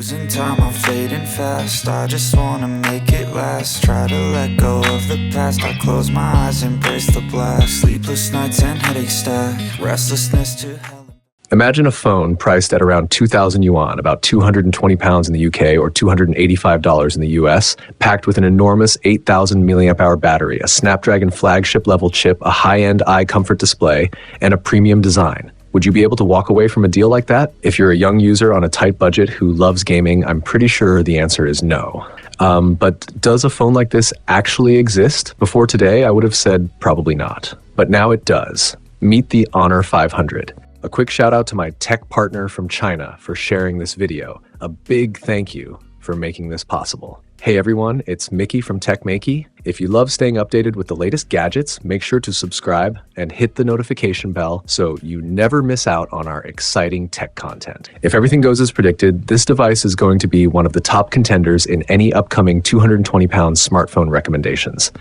Losing time, I'm fading fast. I just wanna make it last. Try to let go of the past. I close my eyes, embrace the blast. Sleepless nights and headaches stack. Restlessness to hell. Imagine a phone priced at around 2,000 yuan, about 220 pounds in the UK or $285 in the US, packed with an enormous 8,000 milliamp hour battery, a Snapdragon flagship-level chip, a high-end eye comfort display, and a premium design. Would you be able to walk away from a deal like that? If you're a young user on a tight budget who loves gaming, I'm pretty sure the answer is no. But does a phone like this actually exist? Before today, I would have said probably not. But now it does. Meet the Honor 500. A quick shout out to my tech partner from China for sharing this video. A big thank you for making this possible. Hey everyone, it's Maiky from techmaiky. If you love staying updated with the latest gadgets, make sure to subscribe and hit the notification bell so you never miss out on our exciting tech content. If everything goes as predicted, this device is going to be one of the top contenders in any upcoming 220-pound smartphone recommendations.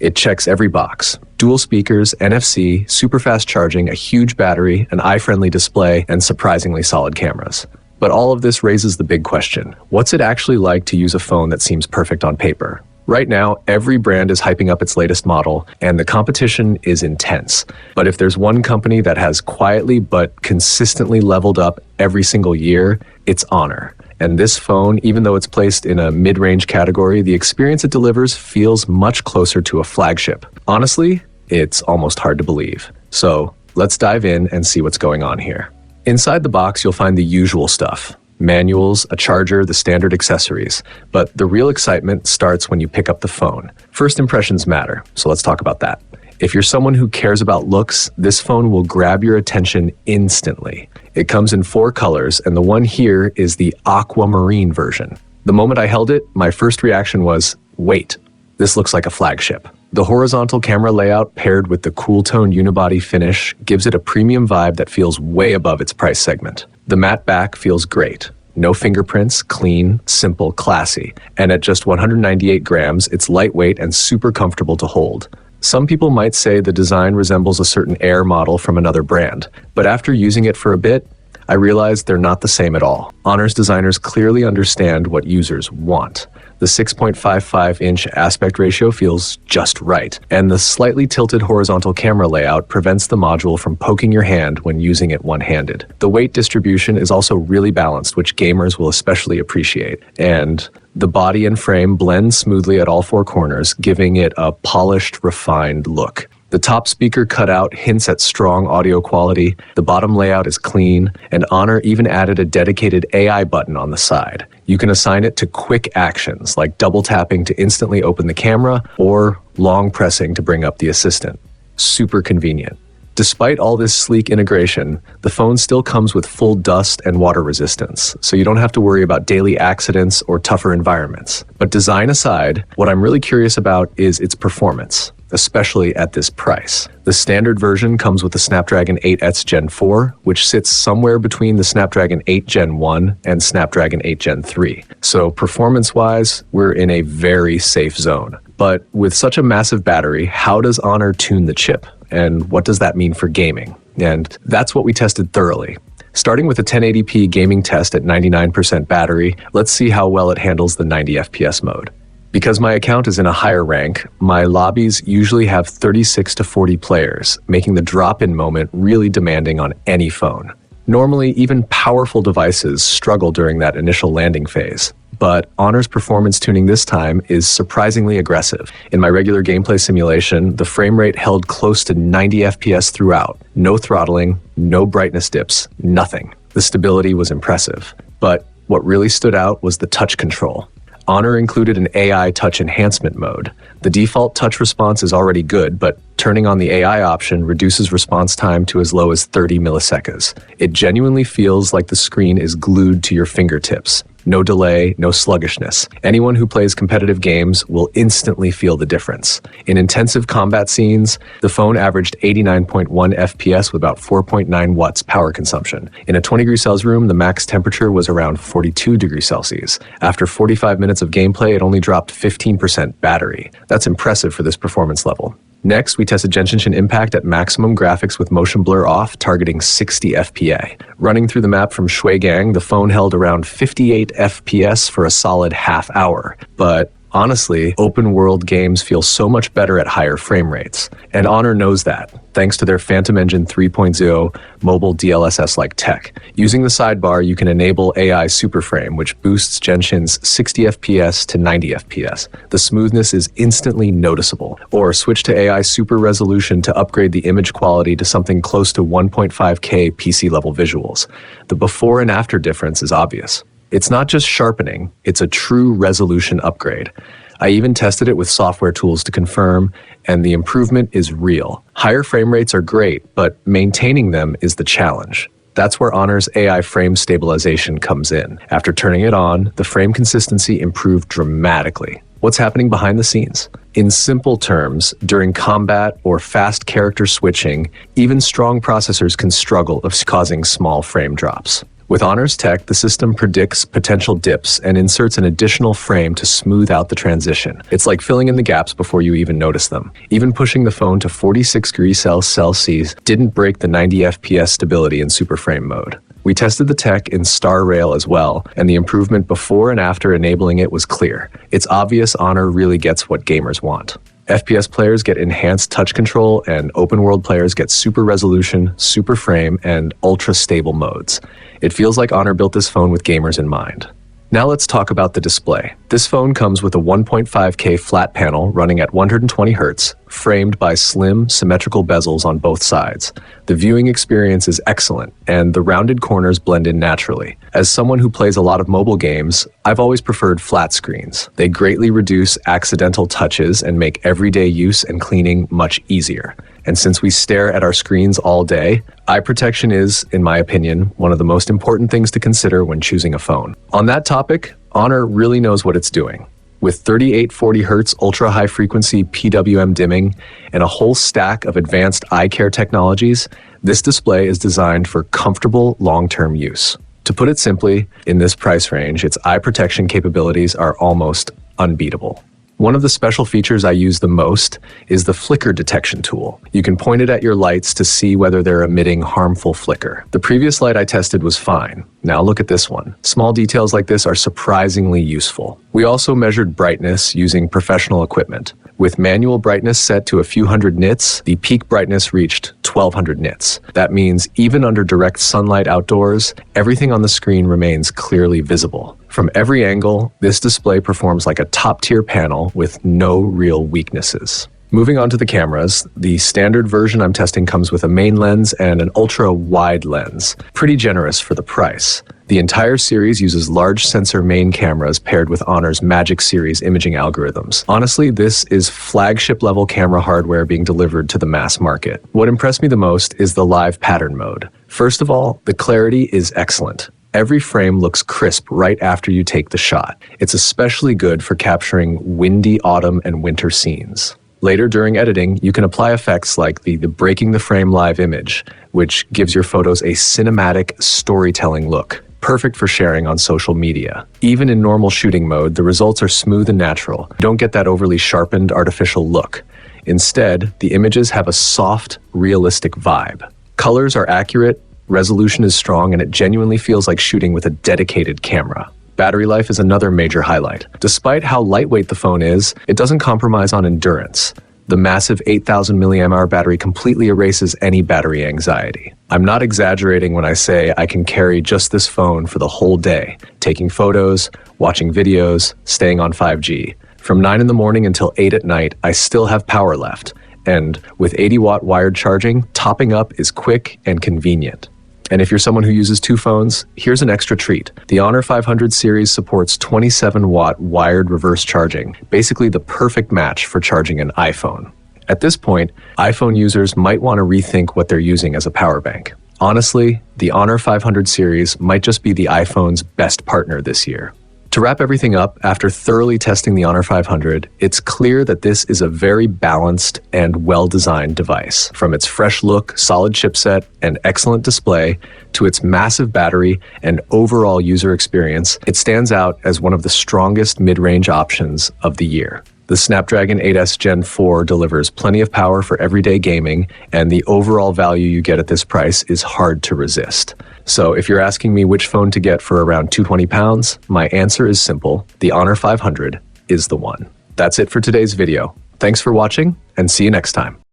It checks every box. Dual speakers, NFC, super fast charging, a huge battery, an eye-friendly display, and surprisingly solid cameras. But all of this raises the big question. What's it actually like to use a phone that seems perfect on paper? Right now, every brand is hyping up its latest model, and the competition is intense. But if there's one company that has quietly but consistently leveled up every single year, it's Honor. And this phone, even though it's placed in a mid-range category, the experience it delivers feels much closer to a flagship. Honestly, it's almost hard to believe. So let's dive in and see what's going on here. Inside the box, you'll find the usual stuff. Manuals, a charger, the standard accessories. But the real excitement starts when you pick up the phone. First impressions matter, so let's talk about that. If you're someone who cares about looks, this phone will grab your attention instantly. It comes in 4 colors, and the one here is the aquamarine version. The moment I held it, my first reaction was, wait, this looks like a flagship. The horizontal camera layout paired with the cool-tone unibody finish gives it a premium vibe that feels way above its price segment. The matte back feels great. No fingerprints, clean, simple, classy. And at just 198 grams, it's lightweight and super comfortable to hold. Some people might say the design resembles a certain Air model from another brand, but after using it for a bit, I realized they're not the same at all. Honor's designers clearly understand what users want. The 6.55-inch aspect ratio feels just right, and the slightly tilted horizontal camera layout prevents the module from poking your hand when using it one-handed. The weight distribution is also really balanced, which gamers will especially appreciate, and the body and frame blend smoothly at all 4 corners, giving it a polished, refined look. The top speaker cutout hints at strong audio quality, the bottom layout is clean, and Honor even added a dedicated AI button on the side. You can assign it to quick actions, like double tapping to instantly open the camera, or long pressing to bring up the assistant. Super convenient. Despite all this sleek integration, the phone still comes with full dust and water resistance, so you don't have to worry about daily accidents or tougher environments. But design aside, what I'm really curious about is its performance, especially at this price. The standard version comes with the Snapdragon 8X Gen 4, which sits somewhere between the Snapdragon 8 Gen 1 and Snapdragon 8 Gen 3. So performance-wise, we're in a very safe zone. But with such a massive battery, how does Honor tune the chip? And what does that mean for gaming? And that's what we tested thoroughly. Starting with a 1080p gaming test at 99% battery, let's see how well it handles the 90 FPS mode. Because my account is in a higher rank, my lobbies usually have 36 to 40 players, making the drop-in moment really demanding on any phone. Normally, even powerful devices struggle during that initial landing phase. But Honor's performance tuning this time is surprisingly aggressive. In my regular gameplay simulation, the frame rate held close to 90 FPS throughout. No throttling, no brightness dips, nothing. The stability was impressive. But what really stood out was the touch control. Honor included an AI touch enhancement mode. The default touch response is already good, but turning on the AI option reduces response time to as low as 30 milliseconds. It genuinely feels like the screen is glued to your fingertips. No delay, no sluggishness. Anyone who plays competitive games will instantly feel the difference. In intensive combat scenes, the phone averaged 89.1 FPS with about 4.9 watts power consumption. In a 20-degree Celsius room, the max temperature was around 42 degrees Celsius. After 45 minutes of gameplay, it only dropped 15% battery. That's impressive for this performance level. Next, we tested Genshin Impact at maximum graphics with motion blur off, targeting 60 FPS. Running through the map from Shuigang, the phone held around 58 FPS for a solid half hour. But honestly, open-world games feel so much better at higher frame rates. And Honor knows that, thanks to their Phantom Engine 3.0 mobile DLSS-like tech. Using the sidebar, you can enable AI Superframe, which boosts Genshin's 60 FPS to 90 FPS. The smoothness is instantly noticeable. Or switch to AI Super Resolution to upgrade the image quality to something close to 1.5K PC-level visuals. The before and after difference is obvious. It's not just sharpening, it's a true resolution upgrade. I even tested it with software tools to confirm, and the improvement is real. Higher frame rates are great, but maintaining them is the challenge. That's where Honor's AI frame stabilization comes in. After turning it on, the frame consistency improved dramatically. What's happening behind the scenes? In simple terms, during combat or fast character switching, even strong processors can struggle of causing small frame drops. With Honor's tech, the system predicts potential dips and inserts an additional frame to smooth out the transition. It's like filling in the gaps before you even notice them. Even pushing the phone to 46 degrees Celsius didn't break the 90 FPS stability in super frame mode. We tested the tech in Star Rail as well, and the improvement before and after enabling it was clear. It's obvious Honor really gets what gamers want. FPS players get enhanced touch control, and open world players get super resolution, super frame, and ultra stable modes. It feels like Honor built this phone with gamers in mind. Now let's talk about the display. This phone comes with a 1.5K flat panel running at 120Hz, framed by slim, symmetrical bezels on both sides. The viewing experience is excellent, and the rounded corners blend in naturally. As someone who plays a lot of mobile games, I've always preferred flat screens. They greatly reduce accidental touches and make everyday use and cleaning much easier. And since we stare at our screens all day, eye protection is, in my opinion, one of the most important things to consider when choosing a phone. On that topic, Honor really knows what it's doing. With 3840Hz ultra-high frequency PWM dimming and a whole stack of advanced eye care technologies, this display is designed for comfortable long-term use. To put it simply, in this price range, its eye protection capabilities are almost unbeatable. One of the special features I use the most is the flicker detection tool. You can point it at your lights to see whether they're emitting harmful flicker. The previous light I tested was fine. Now look at this one. Small details like this are surprisingly useful. We also measured brightness using professional equipment. With manual brightness set to a few hundred nits, the peak brightness reached 1200 nits. That means even under direct sunlight outdoors, everything on the screen remains clearly visible. From every angle, this display performs like a top-tier panel with no real weaknesses. Moving on to the cameras, the standard version I'm testing comes with a main lens and an ultra-wide lens. Pretty generous for the price. The entire series uses large sensor main cameras paired with Honor's Magic Series imaging algorithms. Honestly, this is flagship-level camera hardware being delivered to the mass market. What impressed me the most is the live pattern mode. First of all, the clarity is excellent. Every frame looks crisp right after you take the shot. It's especially good for capturing windy autumn and winter scenes. Later, during editing, you can apply effects like the breaking the frame live image, which gives your photos a cinematic, storytelling look, perfect for sharing on social media. Even in normal shooting mode, the results are smooth and natural. You don't get that overly sharpened, artificial look. Instead, the images have a soft, realistic vibe. Colors are accurate, resolution is strong, and it genuinely feels like shooting with a dedicated camera. Battery life is another major highlight. Despite how lightweight the phone is, it doesn't compromise on endurance. The massive 8,000 mAh battery completely erases any battery anxiety. I'm not exaggerating when I say I can carry just this phone for the whole day, taking photos, watching videos, staying on 5G. From 9 in the morning until 8 at night, I still have power left. And with 80-watt wired charging, topping up is quick and convenient. And if you're someone who uses two phones, here's an extra treat. The Honor 500 series supports 27-watt wired reverse charging, basically the perfect match for charging an iPhone. At this point, iPhone users might want to rethink what they're using as a power bank. Honestly, the Honor 500 series might just be the iPhone's best partner this year. To wrap everything up, after thoroughly testing the Honor 500, it's clear that this is a very balanced and well-designed device. From its fresh look, solid chipset, and excellent display, to its massive battery and overall user experience, it stands out as one of the strongest mid-range options of the year. The Snapdragon 8S Gen 4 delivers plenty of power for everyday gaming, and the overall value you get at this price is hard to resist. So if you're asking me which phone to get for around £220, my answer is simple. The Honor 500 is the one. That's it for today's video. Thanks for watching, and see you next time.